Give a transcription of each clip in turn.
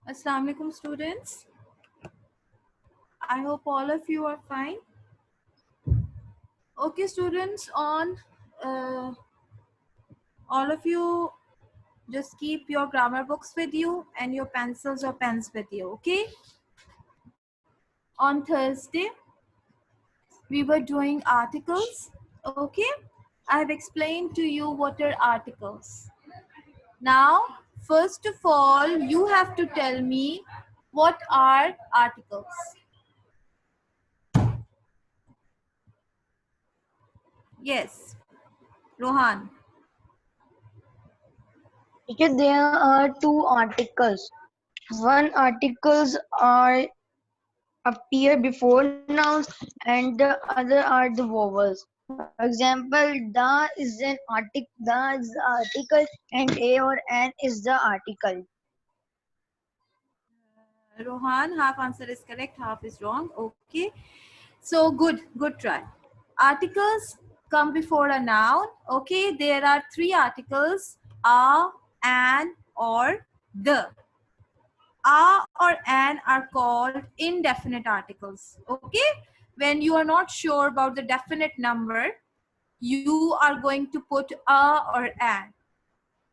Assalamu alaikum students. I hope all of you are fine. Okay students, uh, all of you just keep your grammar books with you and your pencils or pens with you, okay? On Thursday, we were doing articles, okay? I have explained to you what are articles. Now, first of all, you have to tell me what are articles. Yes, Rohan. Okay, there are two articles. One articles are appear before nouns and the other are the vowels. For example, the is an the is the article and a or an is the article. Rohan, half answer is correct, half is wrong. Okay. So good try. Articles come before a noun. Okay. There are three articles: a, an, or the. A or an are called indefinite articles. Okay. When you are not sure about the definite number, you are going to put a or an.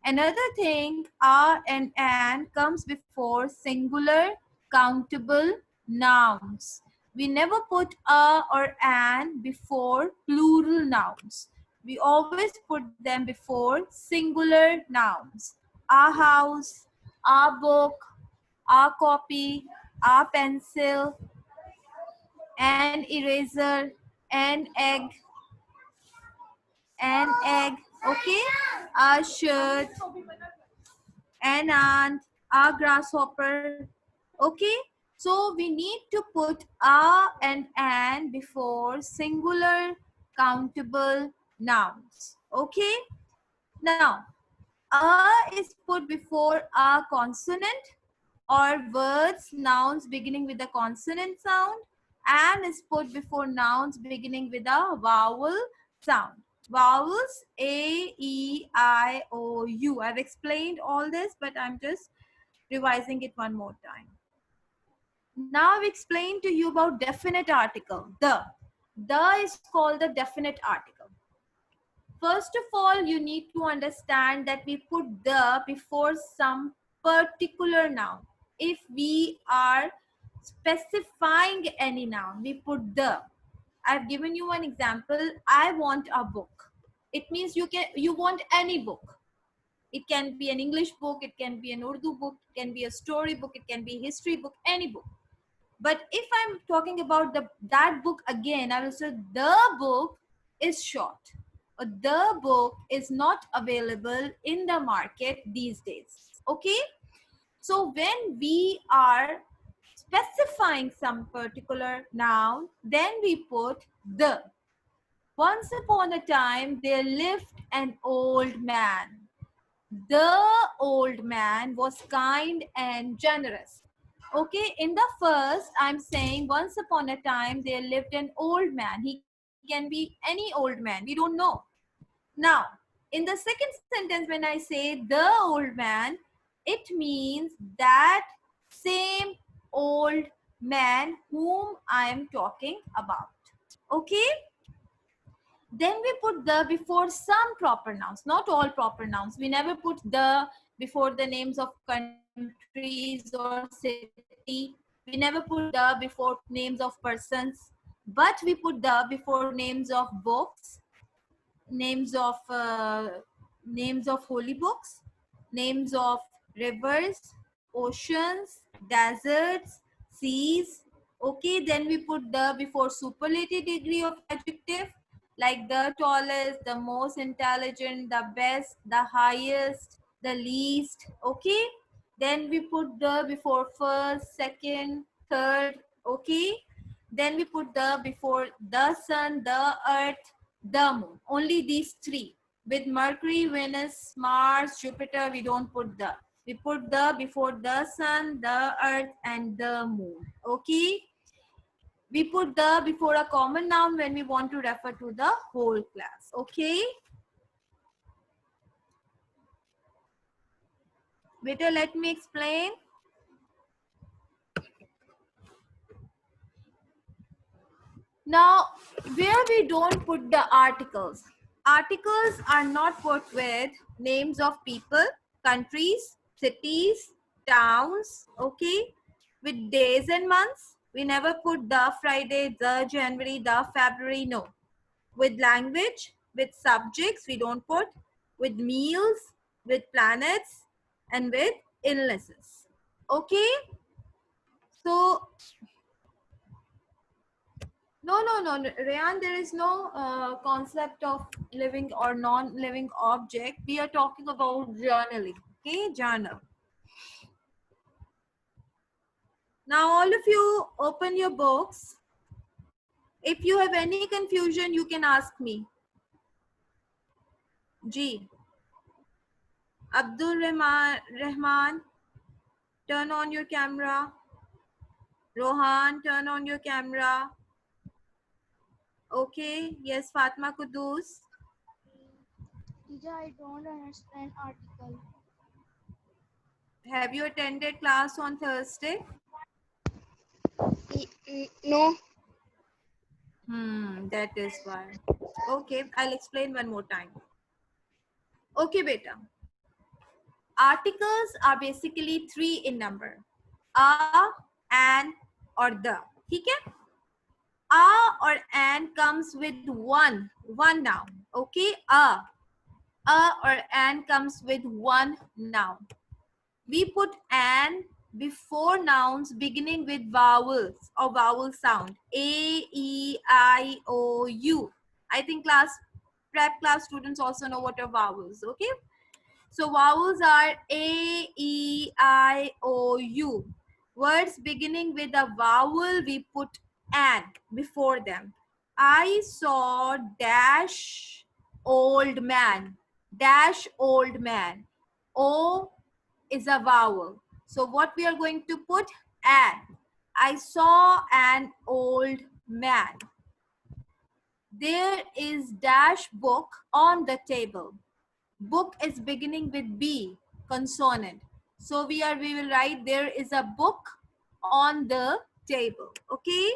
Another thing, a and an comes before singular countable nouns. We never put a or an before plural nouns. We always put them before singular nouns. A house, a book, a copy, a pencil, an eraser, an egg, okay? A shirt, an ant, a grasshopper. Okay, so we need to put a and an before singular countable nouns. Okay, now a is put before a consonant or words, nouns beginning with a consonant sound, and is put before nouns beginning with a vowel sound. Vowels A, E, I, O, U. I've explained all this, but I'm just revising it one more time. Now I've explained to you about definite article. The is called the definite article. First of all, you need to understand that we put the before some particular noun. If we are specifying any noun, we put the. I've given you an example. I want a book. It means you want any book. It can be an English book, it can be an Urdu book, it can be a story book, it can be a history book, any book. But if I'm talking about that book again, I will say the book is short. The book is not available in the market these days. Okay? So when we are specifying some particular noun, then we put the. Once upon a time, there lived an old man. The old man was kind and generous. Okay, in the first, I'm saying once upon a time there lived an old man. He can be any old man, we don't know. Now, in the second sentence, when I say the old man, it means that same old man whom I am talking about. Okay, then we put the before some proper nouns, not all proper nouns. We never put the before the names of countries or city. We never put the before names of persons, but we put the before names of books, names of names of holy books, names of rivers, oceans, deserts, seas. Okay, then we put the before superlative degree of adjective, like the tallest, the most intelligent, the best, the highest, the least. Okay, then we put the before first, second, third. Okay, then we put the before the sun, the earth, the moon. Only these three. With Mercury, Venus, Mars, Jupiter, we don't put the. We put the before the sun, the earth, and the moon. Okay. We put the before a common noun when we want to refer to the whole class. Okay. Better let me explain. Now, where we don't put the articles. Articles are not put with names of people, countries, cities, towns, okay? With days and months. We never put the Friday, the January, the February, no. With language, with subjects, we don't put. With meals, with planets, and with illnesses. Okay? So no, Rayan, there is no concept of living or non-living object. We are talking about journaling. Okay, journal. Now, all of you open your books. If you have any confusion, you can ask me. G. Abdul Rahman, turn on your camera. Rohan, turn on your camera. Okay, yes, Fatma Kudus. Teacher, I don't understand article. Have you attended class on Thursday? No. That is why. Okay, I'll explain one more time. Okay, beta. Articles are basically three in number. A, an, or the. Okay? A or an comes with one noun. Okay? A or an comes with one noun. We put an before nouns beginning with vowels or vowel sound. A, E, I, O, U. I think prep class students also know what are vowels. Okay. So vowels are A, E, I, O, U. Words beginning with a vowel, we put an before them. I saw dash old man. Dash old man. O is a vowel. So what we are going to put? An. I saw an old man. There is dash book on the table. Book is beginning with B, consonant. So we will write there is a book on the table. Okay.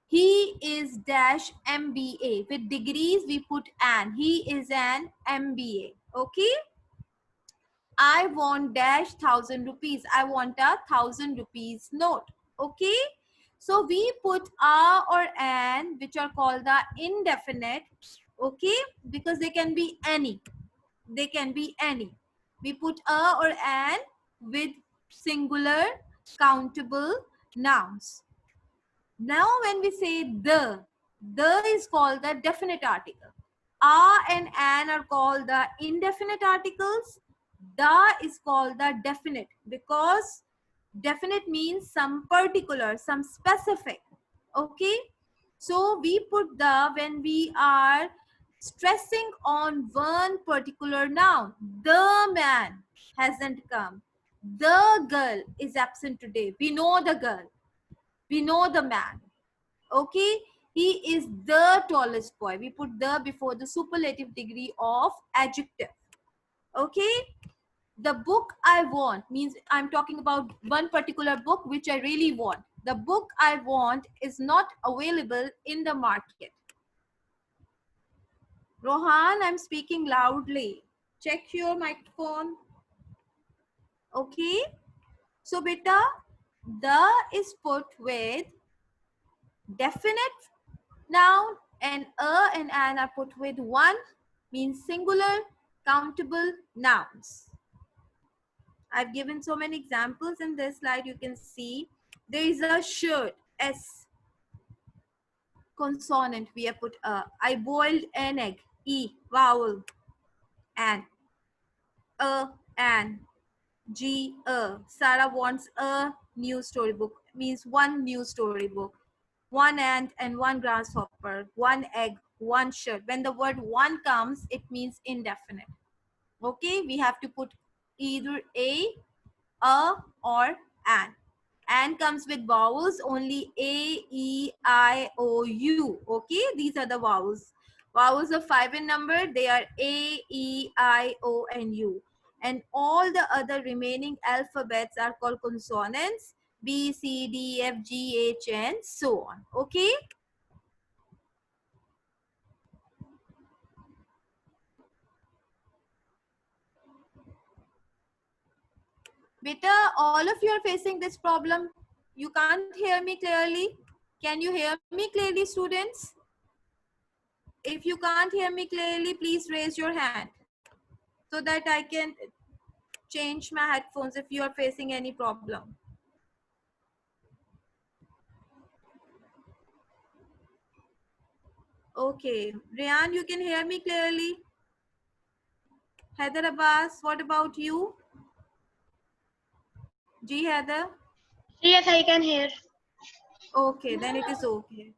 He is dash MBA. With degrees we put an. He is an MBA. Okay. I want dash 1,000 rupees. I want a 1,000 rupees note. Okay. So we put a or an, which are called the indefinite. Okay. Because they can be any. They can be any. We put a or an with singular countable nouns. Now when we say the is called the definite article. A and an are called the indefinite articles. The is called the definite because definite means some particular, some specific. Okay. So we put the when we are stressing on one particular noun. The man hasn't come. The girl is absent today. We know the girl. We know the man. Okay. He is the tallest boy. We put the before the superlative degree of adjective. Okay. The book I want means I'm talking about one particular book which I really want. The book I want is not available in the market. Rohan, I'm speaking loudly. Check your microphone. Okay. So beta, the is put with definite noun and a and an are put with one means singular countable nouns. I've given so many examples in this slide. You can see there is a shirt, S. Consonant, we have put a. I boiled an egg, E. Vowel, an. A, an. G, a. Sarah wants a new storybook, means one new storybook. One ant and one grasshopper, one egg, one shirt. When the word one comes, it means indefinite. Okay, we have to put either a or an. And comes with vowels only A, E, I, O, U. Okay, these are the vowels. Vowels are 5 in number. They are A, E, I, O, and U. And all the other remaining alphabets are called consonants. B, C, D, F, G, H, and so on. Okay. Beta, all of you are facing this problem. You can't hear me clearly. Can you hear me clearly, students? If you can't hear me clearly, please raise your hand so that I can change my headphones if you are facing any problem. Okay, Rian, you can hear me clearly. Heather Abbas, what about you? G Heather? Yes, I can hear. Okay, then it is okay.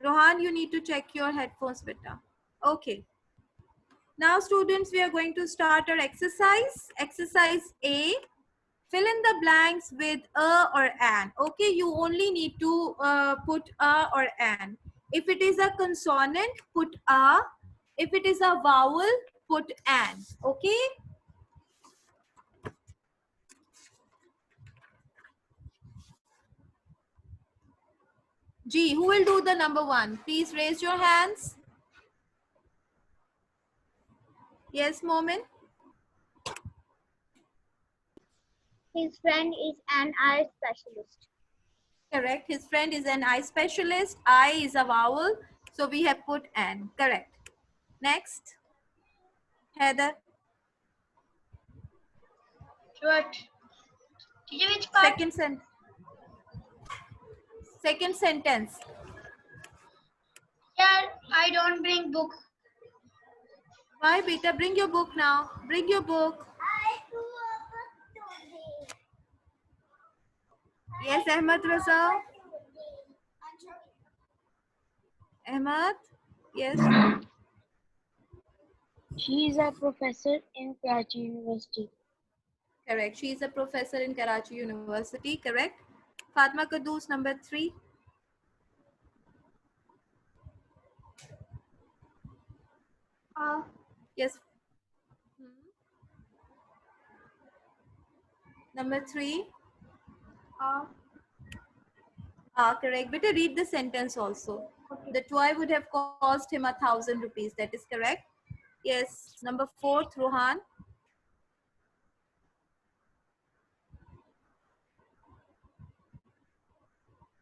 Rohan, you need to check your headphones better. Okay. Now students, we are going to start our exercise. Exercise A. Fill in the blanks with a or an. Okay, you only need to put a or an. If it is a consonant, put a. If it is a vowel, put an. Okay. G, who will do the number one? Please raise your hands. Yes, Momin. His friend is an eye specialist. Correct. His friend is an eye specialist. I is a vowel. So we have put an. Correct. Next. Heather. What? Teacher, which part? Second sentence. Yeah, I don't bring book. Why, beta? Bring your book now. Bring your book. Yes, Ahmad Raza. Ahmad. Yes. She is a professor in Karachi University. Correct. She is a professor in Karachi University. Correct. Fatma Kadus, number 3. Yes. Hmm. Number 3. Correct. Better read the sentence also. The toy would have cost him 1,000 rupees. That is correct. Yes. Number 4, Rohan.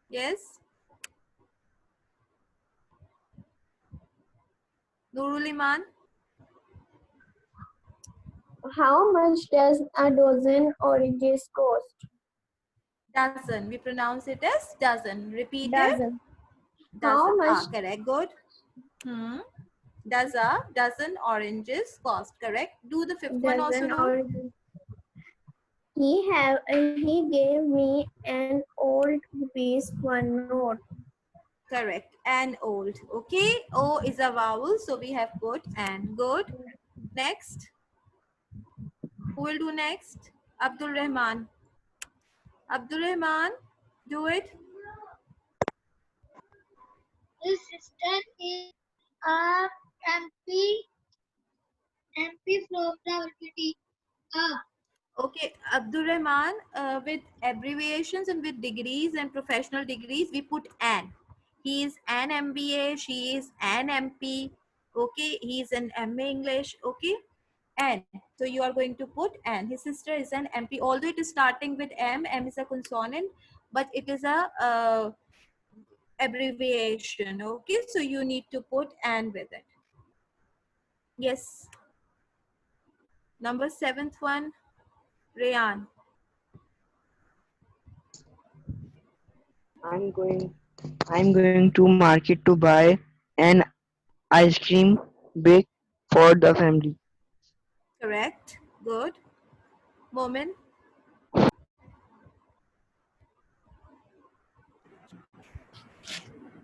Yes. Nurul Iman. How much does a dozen oranges cost? Dozen. We pronounce it as dozen. Repeat it. Dozen. Dozen. How much? Correct. Good. Does a dozen oranges cost? Correct. Do the fifth one also Dozen do. oranges. He gave me an old rupees 1 note. Correct. And old. Okay. O is a vowel, so we have put and. Good. Next. Who will do next? Abdul Rahman. Abdul Rahman, do it. His sister is a MP from Rawalpindi. Okay, Abdul Rahman, with abbreviations and with degrees and professional degrees, we put an. He is an MBA, she is an MP, okay, he is an MA English, okay, and. So you are going to put an. His sister is an MP, although it is starting with M, M is a consonant, but it is a abbreviation, okay, so you need to put an with it. Yes. Number 7th one, Rayan. I'm going to market to buy an ice cream bake for the family. Correct. Good. Moment.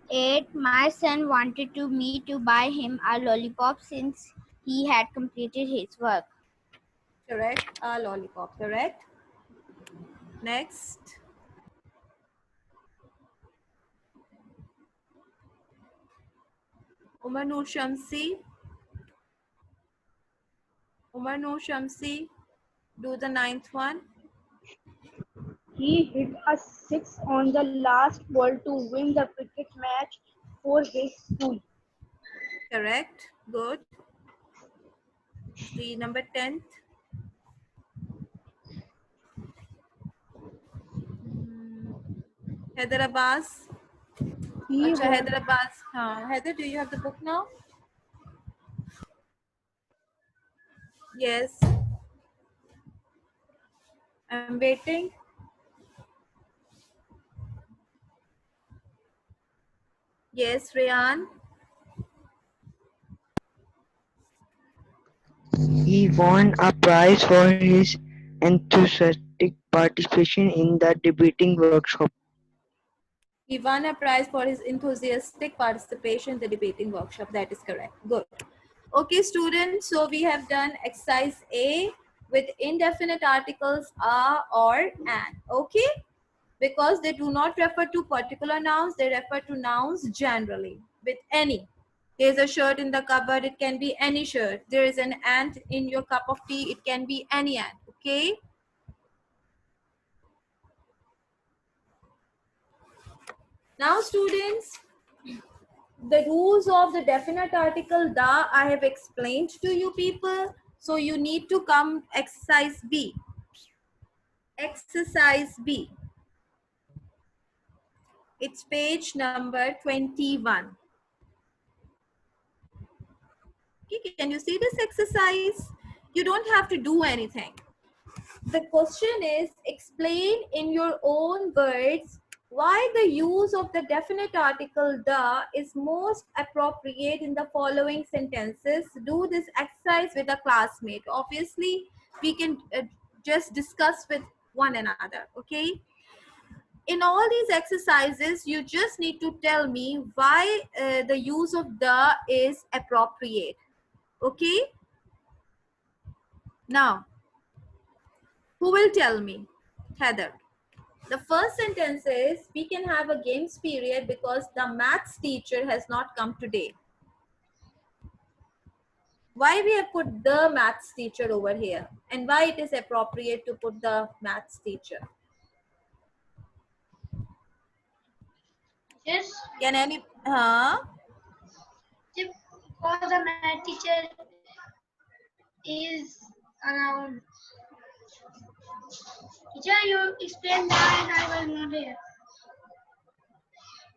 8. My son wanted me to buy him a lollipop since he had completed his work. Correct. A lollipop. Correct. Next. Umar Noor Shamsi. Umar Noor Shamsi. Do the 9th one. He hit a six on the last ball to win the cricket match for his school. Correct. Good. The number 10th. Heather Abbas. He Acha, was Heather Abbas. Heather, do you have the book now? Yes. I'm waiting. Yes, Rayan. He won a prize for his enthusiastic participation in the debating workshop. He won a prize for his enthusiastic participation in the debating workshop. That is correct. Good. Okay, students. So we have done exercise A with indefinite articles are or and. Okay. Because they do not refer to particular nouns, they refer to nouns generally with any. There's a shirt in the cupboard, it can be any shirt. There is an ant in your cup of tea, it can be any ant. Okay. Now, students, the rules of the definite article the I have explained to you people. So you need to come exercise B. Exercise B. It's page number 21. Okay, can you see this exercise? You don't have to do anything. The question is, explain in your own words why the use of the definite article the is most appropriate in the following sentences. Do this exercise with a classmate. Obviously, we can just discuss with one another, okay? In all these exercises, you just need to tell me why the use of the is appropriate, okay? Now, who will tell me? Heather. The first sentence is, we can have a games period because the maths teacher has not come today. Why we have put the maths teacher over here and why it is appropriate to put the maths teacher? Yes, Can any, because the math teacher is around. Teacher, you explain that I was not here.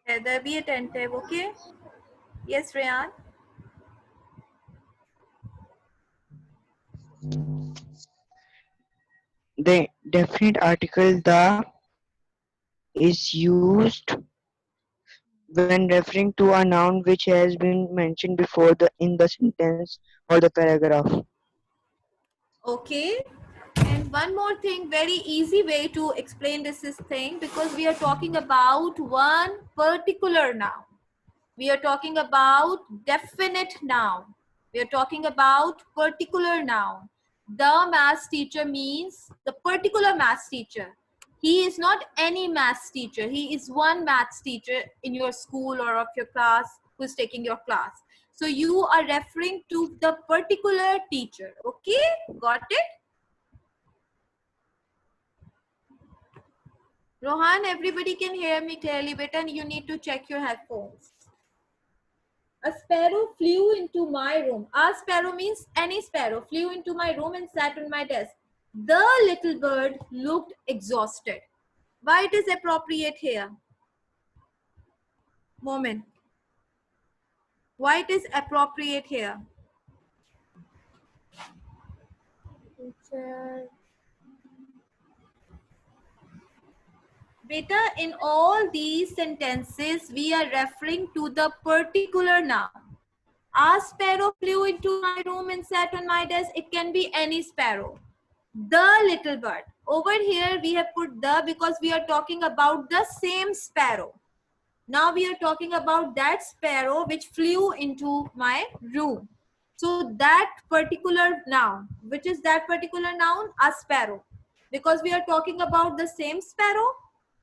Heather, be attentive, okay? Yes, Rayan? The definite article the is used when referring to a noun which has been mentioned before in the sentence or the paragraph. Okay. And one more thing, very easy way to explain this is thing, because we are talking about one particular noun. We are talking about definite noun. We are talking about particular noun. The maths teacher means the particular maths teacher. He is not any maths teacher. He is one maths teacher in your school or of your class who is taking your class. So you are referring to the particular teacher. Okay, got it? Rohan, everybody can hear me clearly, but you need to check your headphones. A sparrow flew into my room. A sparrow means any sparrow flew into my room and sat on my desk. The little bird looked exhausted. Why it is appropriate here? Moment. Why it is appropriate here? Beta, in all these sentences, we are referring to the particular noun. A sparrow flew into my room and sat on my desk. It can be any sparrow. The little bird. Over here, we have put the because we are talking about the same sparrow. Now we are talking about that sparrow which flew into my room. So that particular noun, which is that particular noun? A sparrow. Because we are talking about the same sparrow,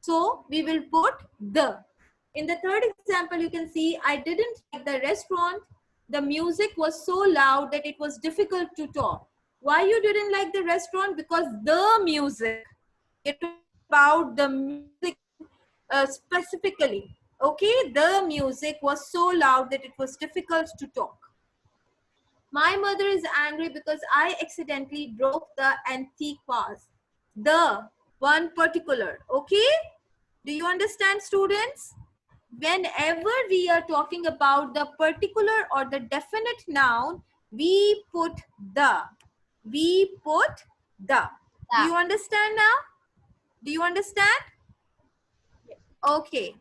so we will put the. In the third example, you can see, I didn't like the restaurant. The music was so loud that it was difficult to talk. Why you didn't like the restaurant? Because the music. It about the music specifically. Okay, the music was so loud that it was difficult to talk. My mother is angry because I accidentally broke the antique vase. The one particular. Okay, Do you understand, students? Whenever we are talking about the particular or the definite noun, we put the. We put the. Do you understand now? Do you understand? Okay.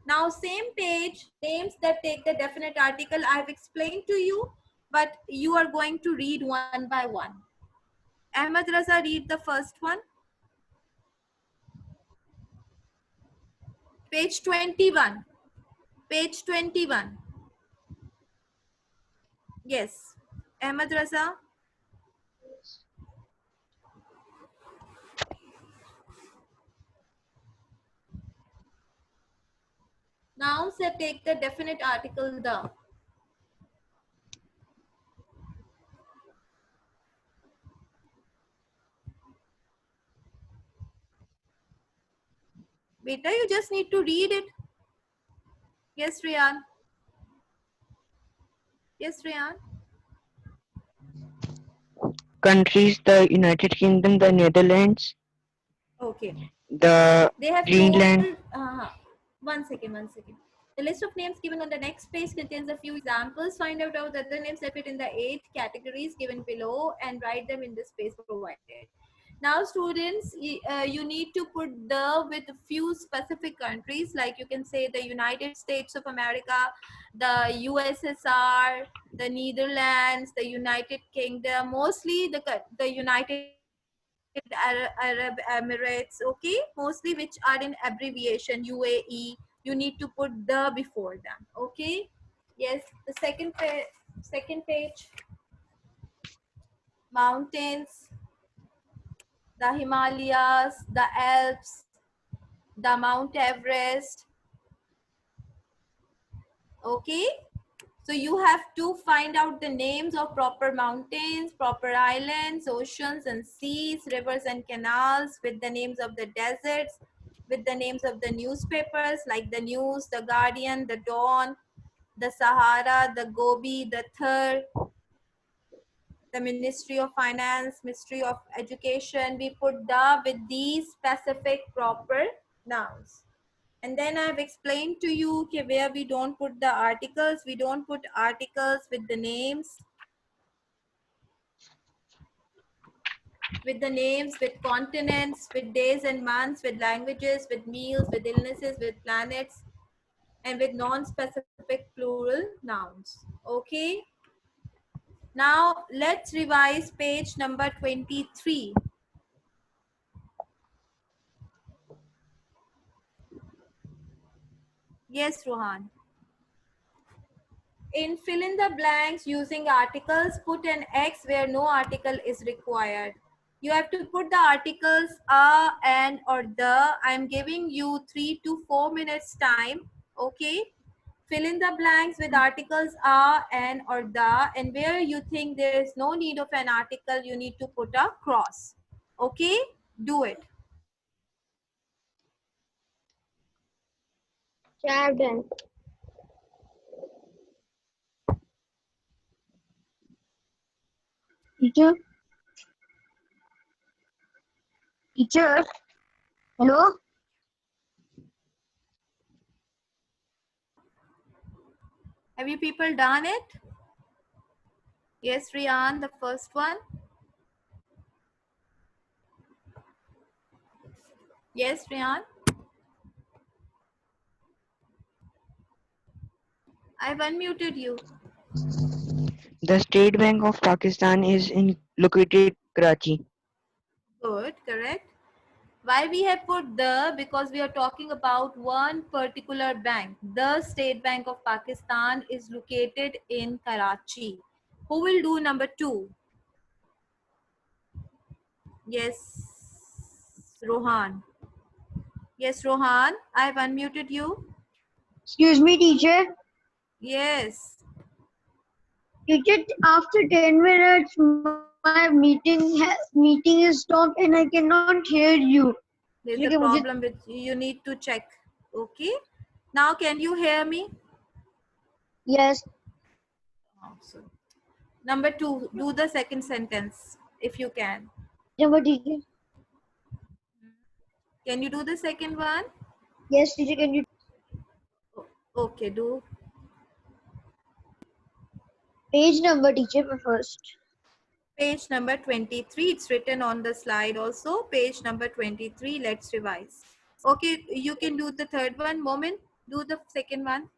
Now same page, names that take the definite article I have explained to you, but you are going to read one by one. Ahmed Raza, read the first one. Page 21. Page 21. Yes. Ahmed Raza. Nouns that take the definite article the. Beta, you just need to read it. Yes, Rian. Yes, Rian. Countries: the United Kingdom, the Netherlands, Okay. the They have Greenland. told, one second, one second. The list of names given on the next page contains a few examples. Find out all the other names that fit in the 8 categories given below and write them in the space provided. Now, students, you need to put the with a few specific countries, like you can say the United States of America, the USSR, the Netherlands, the United Kingdom, mostly the United Arab Emirates, okay, mostly which are in abbreviation UAE. You need to put the before them, okay. Yes, the second page, mountains, the Himalayas, the Alps, the Mount Everest, okay. So you have to find out the names of proper mountains, proper islands, oceans and seas, rivers and canals, with the names of the deserts, with the names of the newspapers like the News, the Guardian, the Dawn, the Sahara, the Gobi, the Third, the Ministry of Finance, Ministry of Education. We put the with these specific proper nouns. And then I've explained to you okay, where we don't put the articles. We don't put articles with the names, with continents, with days and months, with languages, with meals, with illnesses, with planets, and with non-specific plural nouns. Okay. Now let's revise page number 23. Yes, Rohan. In fill in the blanks using articles, put an X where no article is required. You have to put the articles a, and, or the. I'm giving you 3 to 4 minutes time. Okay. Fill in the blanks with articles a, and, or the. And where you think there is no need of an article, you need to put a cross. Okay. Do it. Yeah, I've done. Teacher? Teacher? Hello? Have you people done it? Yes, Rian, the first one. Yes, Rian. I've unmuted you. The State Bank of Pakistan is located Karachi. Good, correct. Why we have put the? Because we are talking about one particular bank. The State Bank of Pakistan is located in Karachi. Who will do number 2? Yes, Rohan. Yes, Rohan, I've unmuted you. Excuse me, teacher. Yes. Teacher, after 10 minutes, my meeting is stopped and I cannot hear you. There's a इसलिए मुझे problem with you need to check. Okay. Now can you hear me? yes. Awesome. Number 2, do the second sentence if you can. Number teacher. Can you do the second one? Yes, teacher, can you Okay, do. page number, teacher, first? Page number 23. It's written on the slide also. Page number 23. Let's revise. Okay, you can do the third one. Moment, do the second one.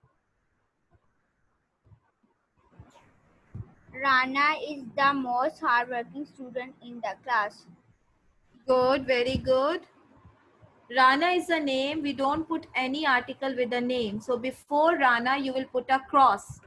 Rana is the most hardworking student in the class. Good, very good. Rana is a name. We don't put any article with a name. So before Rana, you will put a cross.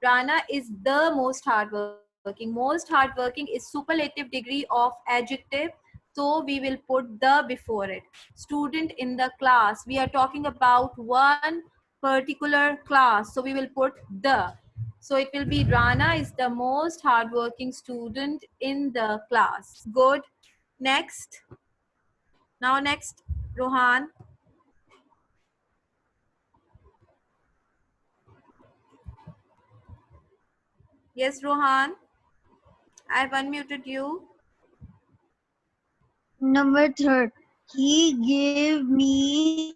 Rana is the most hardworking. Most hardworking is superlative degree of adjective. So we will put the before it. Student in the class. We are talking about one particular class. So we will put the. So it will be Rana is the most hardworking student in the class. Good. Next. Now next, Rohan. Yes, Rohan. I've unmuted you. Number third, he gave me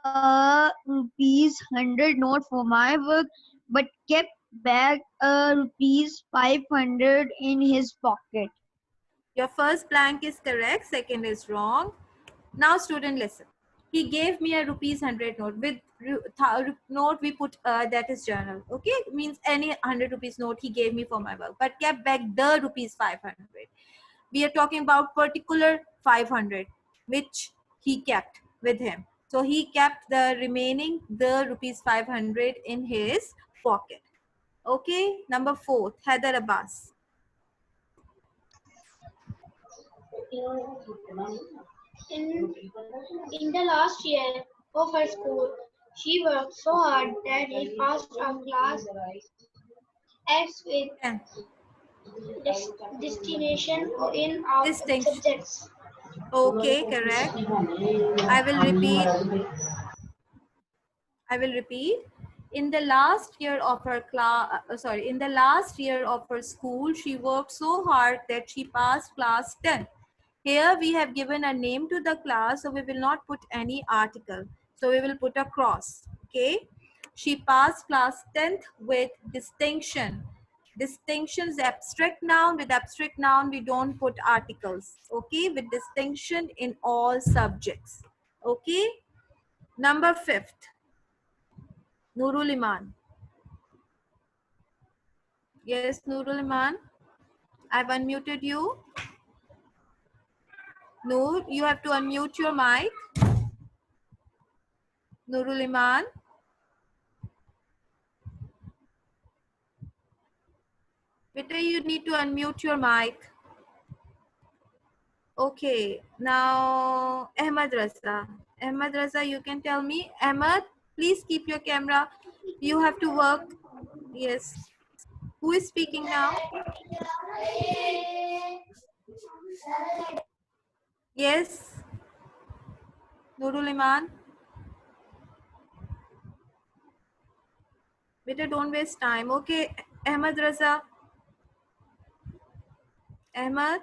a rupees 100 note for my work, but kept back a rupees 500 in his pocket. Your first blank is correct. Second is wrong. Now, student, listen. He gave me a rupees 100 note. With note, we put that is journal. Okay, means any 100 rupees note he gave me for my work, but kept back the rupees 500. We are talking about particular 500, which he kept with him. So he kept the remaining the rupees 500 in his pocket. Okay, number 4, Heather Abbas. In, in the last year of her school, she worked so hard that she passed a class X with 10. distinction in all Distinction. subjects. Okay, correct. I will repeat. I will repeat. In the last year of her in the last year of her school, she worked so hard that she passed class 10. Here we have given a name to the class, so we will not put any article. So we will put a cross. Okay. She passed class 10th with distinction. Distinction is abstract noun. With abstract noun, we don't put articles. Okay. With distinction in all subjects. Okay. Number 5th. Nurul Iman. Yes, Nurul Iman. I've unmuted you. Noor, you have to unmute your mic. Nurul Iman. Beta, you need to unmute your mic. Okay, now Ahmad Raza. Ahmad Raza, you can tell me. Ahmad, please keep your camera. You have to work. Yes. Who is speaking now? Yes. Nurul Iman. Beta, don't waste time. Okay, Ahmad Raza. Ahmad,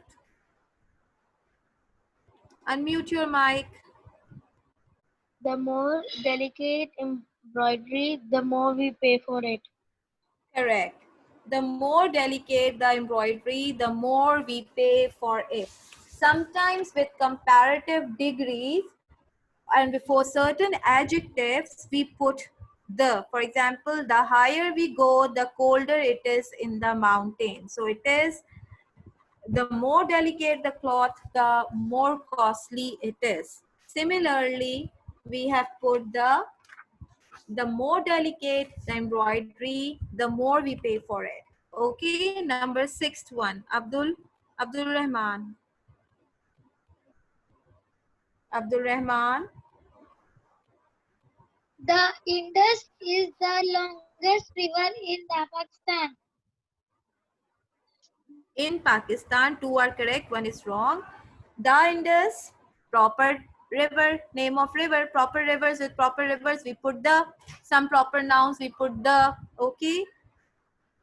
unmute your mic. The more delicate embroidery, the more we pay for it. Correct. The more delicate the embroidery, the more we pay for it. Sometimes with comparative degrees and before certain adjectives, we put the. For example, the higher we go, the colder it is in the mountain. So it is the more delicate the cloth, the more costly it is. Similarly, we have put the more delicate the embroidery, the more we pay for it. Okay, number 6th one, Abdul Rahman. Abdul Rahman. The Indus is the longest river in Pakistan. In Pakistan, 2 are correct, 1 is wrong. The Indus, proper river, name of river, proper rivers. With proper rivers, we put the, some proper nouns, we put the, okay.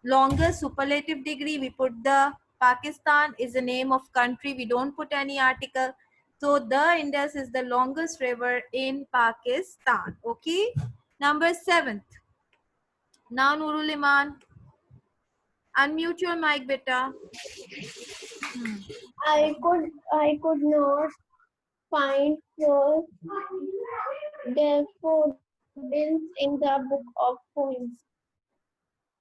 Longest superlative degree, we put the. Pakistan is the name of country, we don't put any article. So the Indus is the longest river in Pakistan. Okay. Number 7th. Now Nurul Iman, unmute your mic, beta. I could not find the daffodils in the book of poems.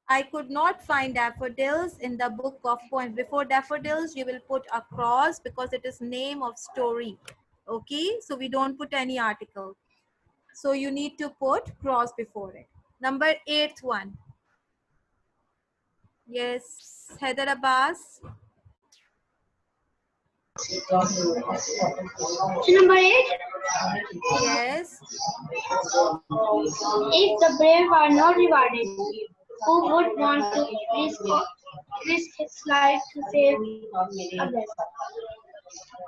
I could not find daffodils in the book of poems. Before daffodils, you will put a cross because it is name of story. Okay, so we don't put any article. So you need to put cross before it. Number 8th one. Yes, Heather Abbas. Number 8. Yes. If the brave are not rewarded, who would want to risk his life to save others?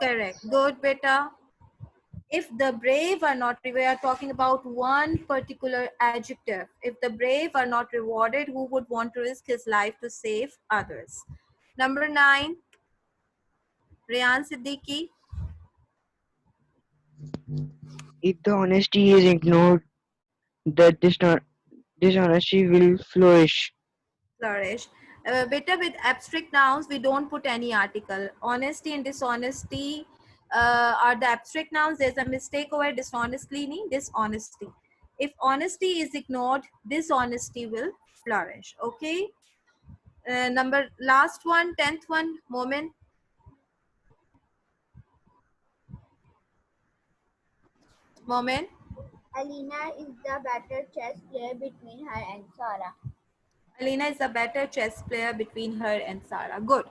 Correct. Good, beta. If the brave are not, we are talking about one particular adjective. If the brave are not rewarded, who would want to risk his life to save others? Number 9, Rayan Siddiqui. If the honesty is ignored, the dishonesty will flourish. Flourish. Beta, with abstract nouns, we don't put any article. Honesty and dishonesty are the abstract nouns. There's a mistake over dishonestly, dishonesty. If honesty is ignored, dishonesty will flourish. Okay. Number last one, 10th one, Moment. Moment. Alina is the better chess player between her and Sarah. Alina is a better chess player between her and Sarah. Good.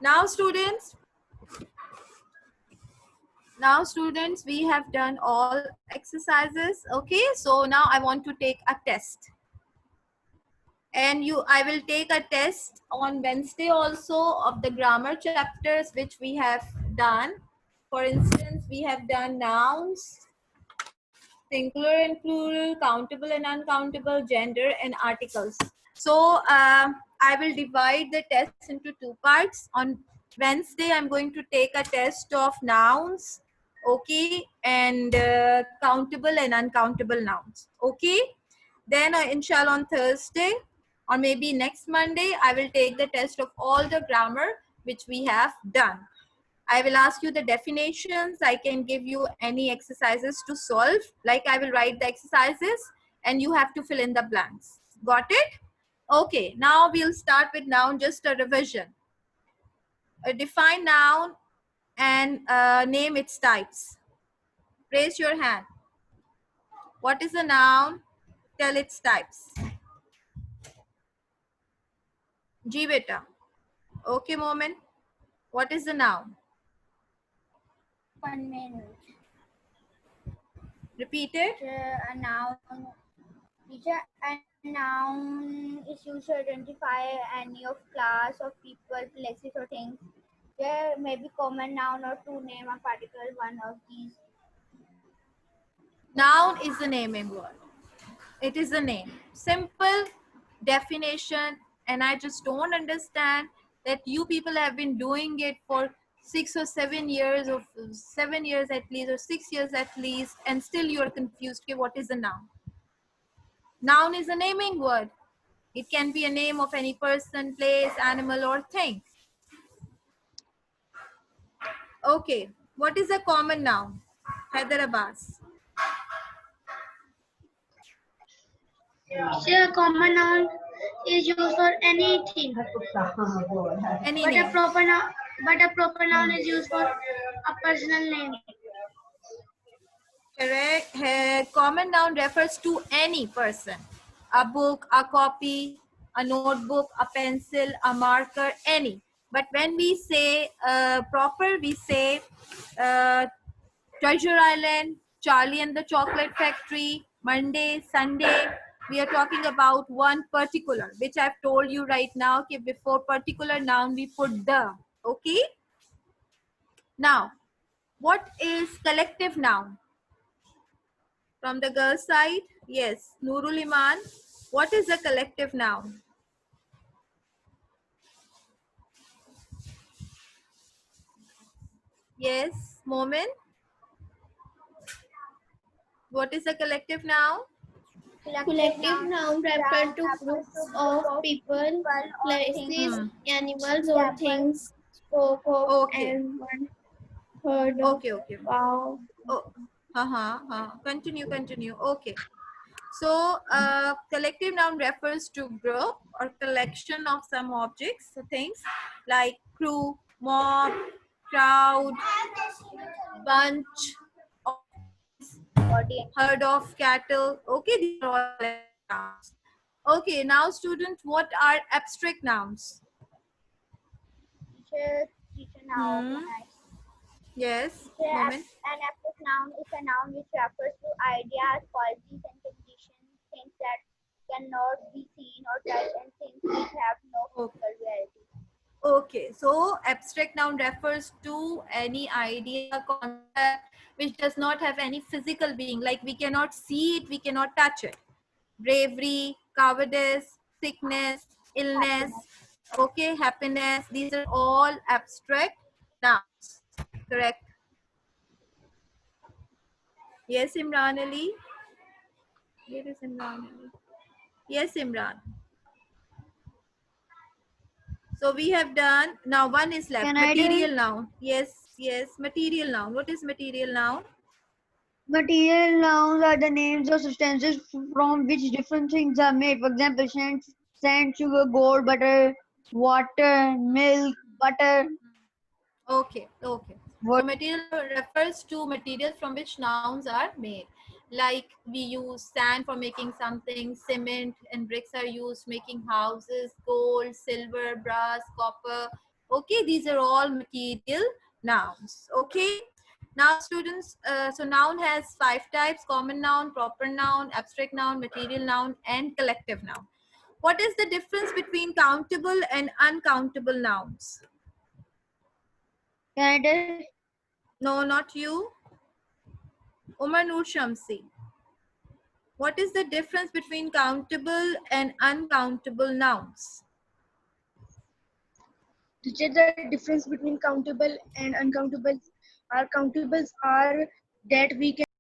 Now students, we have done all exercises. Okay, so now I want to take a test. And I will take a test on Wednesday also of the grammar chapters which we have done. For instance, we have done nouns, singular and plural, countable and uncountable, gender and articles. So I will divide the test into 2 parts. On Wednesday, I'm going to take a test of nouns, okay, and countable and uncountable nouns, okay. Then inshallah on Thursday or maybe next Monday, I will take the test of all the grammar which we have done. I will ask you the definitions. I can give you any exercises to solve. Like I will write the exercises and you have to fill in the blanks. Got it? Okay, now we'll start with noun, just a revision. Define noun and name its types. Raise your hand. What is a noun? Tell its types. Ji beta. Okay, Moment. What is a noun? 1 minute. Repeat it. A noun. Teacher, a noun is used to identify any of class of people, places, or things. There may be common noun or to name a particular one of these. Noun is a naming word. It is a name. Simple definition. And I just don't understand that you people have been doing it for 6 or 7 years, or 7 years at least, or 6 years at least, and still you are confused. Okay, what is a noun? Noun is a naming word. It can be a name of any person, place, animal, or thing. Okay, what is a common noun? Heather Abbas. So a common noun is used for anything, Any but name. a proper noun is used for a personal name. Correct. Common noun refers to any person. A book, a copy, a notebook, a pencil, a marker, any. But when we say proper, we say Treasure Island, Charlie and the Chocolate Factory, Monday, Sunday. We are talking about one particular, which I've told you right now. Okay, before particular noun, we put the. Okay. Now, what is collective noun? From the girl side, yes, Nurul Iman. What is a collective noun? Yes, Momin. What is a collective noun? Collective noun refer to groups of people, places, Hmm. animals, or things. Spoke of Okay. as one heard of. Okay. Okay. Wow. Oh. Continue. Continue. Okay. So, collective noun refers to group or collection of some objects, so things like crew, mob, crowd, bunch, Audience. herd of cattle. Okay, these are all collective nouns. Okay, now students, what are abstract nouns? Teacher now. Hmm. Yes, Teacher, moment. an abstract noun is a noun which refers to ideas, qualities, and conditions, things that cannot be seen or touched, and things which have no Okay. physical reality. Okay, so abstract noun refers to any idea, concept which does not have any physical being, like we cannot see it, we cannot touch it. Bravery, cowardice, sickness, illness, okay, happiness, these are all abstract nouns. Correct. Yes, Imran Ali. Where is Imran Ali? Yes, Imran. So we have done, now one is left, Can I do material it? noun. Yes, material noun. What is material noun? Material nouns are the names of substances from which different things are made. For example, sand, sugar, gold, butter, water, milk, butter. Okay. So What? material refers to materials from which nouns are made. Like we use sand for making something, cement and bricks are used making houses, gold, silver, brass, copper. Okay, these are all material nouns. Okay. Now students, so noun has 5 types: common noun, proper noun, abstract noun, material noun, and collective noun. What is the difference between countable and uncountable nouns? Can I tell? No, not you. Umar Noor Shamsi. What is the difference between countable and uncountable nouns? Teacher, the difference between countable and uncountables are countables are that we can